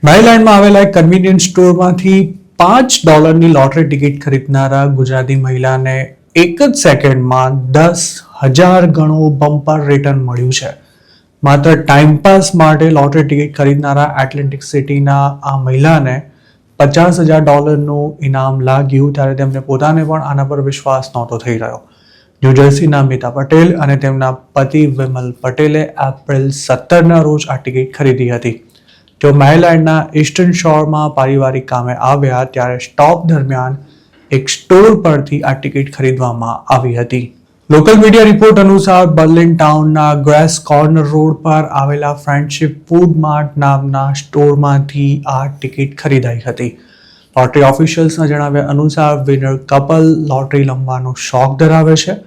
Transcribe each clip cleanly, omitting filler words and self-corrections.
મેરીલેન્ડમાં આવેલા એક convenience સ્ટોરમાંથી $5ની lottery ticket ખરીદનારા Gujarati મહિલાને એક જ સેકન્ડમાં 10,000 ગણું બમ્પર રિટર્ન મળ્યું છે. માત્ર ટાઈમપાસ માટે લોટરી ટિકિટ ખરીદનારા એટલાન્ટિક સિટીના આ મહિલાને $50,000નું ઇનામ લાગ્યું ત્યારે તેમને પોતાને પણ આના પર વિશ્વાસ નહોતો થઈ રહ્યો. ન્યૂજર્સીના મિતા પટેલ અને તેમના પતિ વિમલ પટેલે એપ્રિલ 17ના રોજ આ ટિકિટ ખરીદી હતી. તેઓ મેરીલેન્ડના ઈસ્ટર્ન શોરમાં પારિવારિક કામે આવ્યા ત્યારે સ્ટોપ દરમિયાન એક સ્ટોર પરથી આ ટિકિટ ખરીદવામાં આવી હતી. લોકલ મીડિયા રિપોર્ટ અનુસાર બર્લિન ટાઉનના ગ્રેસ કોર્નર રોડ પર આવેલા ફ્રેન્ડશિપ ફૂડ માર્ટ નામના સ્ટોરમાંથી આ ટિકિટ ખરીદાઈ હતી. લોટરી ઓફિશિયલ્સના જણાવ્યા અનુસાર વિનર કપલ લોટરી રમવાનો શોખ ધરાવે છે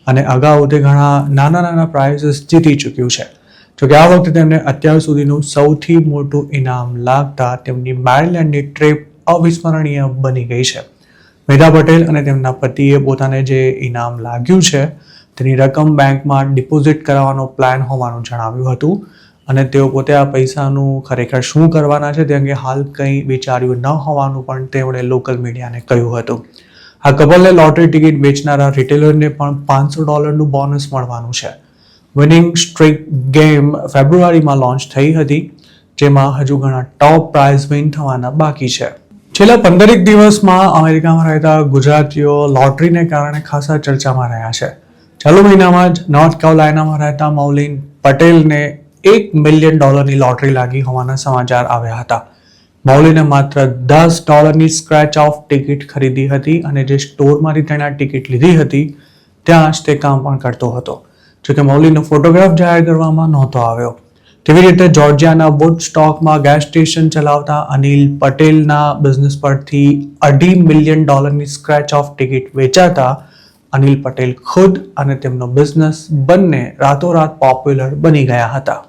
અને અગાઉ તે ઘણા નાના પ્રાઇઝીસ જીતી ચૂક્યું છે. જોકે આ વખતે તેમને અત્યાર સુધીનું સૌથી મોટું ઇનામ લાગતા તેમની મેરીલેન્ડની ટ્રીપ અવિસ્મરણીય બની ગઈ છે. મિતા પટેલ અને તેમના પતિએ પોતાને જે ઇનામ લાગ્યું છે તેની રકમ બેંકમાં ડિપોઝિટ કરાવવાનો પ્લાન હોવાનું જણાવ્યું હતું અને તેઓ પોતે આ પૈસાનું ખરેખર શું કરવાના છે તે અંગે હાલ કંઈ વિચાર્યું ન હોવાનું પણ તેમણે લોકલ મીડિયાને કહ્યું હતું. આ કપલને લોટરી ટિકિટ વેચનારા રિટેલરને પણ $500નું બોનસ મળવાનું છે. વિનિંગ સ્ટ્રીક ગેમ ફેબ્રુઆરીમાં લોન્ચ થઈ હતી, જેમાં હજુ ઘણા ટોપ પ્રાઇઝ વિન થવાના બાકી છે. છેલ્લા 15 દિવસમાં અમેરિકામાં રહેતા ગુજરાતીઓ લોટરીને કારણે ખાસા ચર્ચામાં રહ્યા છે. ચાલુ મહિનામાં જ નોર્થ કેરોલાઇનામાં રહેતા મૌલિન પટેલને $1 મિલિયન લોટરી લાગી હોવાના સમાચાર આવ્યા હતા. મૌલિને માત્ર $10ની સ્ક્રેચ ઓફ ટિકિટ ખરીદી હતી અને જે સ્ટોરમાંથી તેણે આ ટિકિટ લીધી હતી ત્યાં જ તે કામ પણ કરતો હતો. જોકે મૌલિનો ફોટોગ્રાફ જાહેર કરવામાં નહોતો આવ્યો. તેવી રીતે જોર્જિયાના વુડસ્ટોકમાં ગેસ સ્ટેશન ચલાવતા અનિલ પટેલના બિઝનેસ પરથી $2.5 મિલિયનની સ્ક્રેચ ઓફ ટિકિટ વેચાતા અનિલ પટેલ ખુદ અને તેમનો બિઝનેસ બંને રાતોરાત પોપ્યુલર બની ગયા હતા.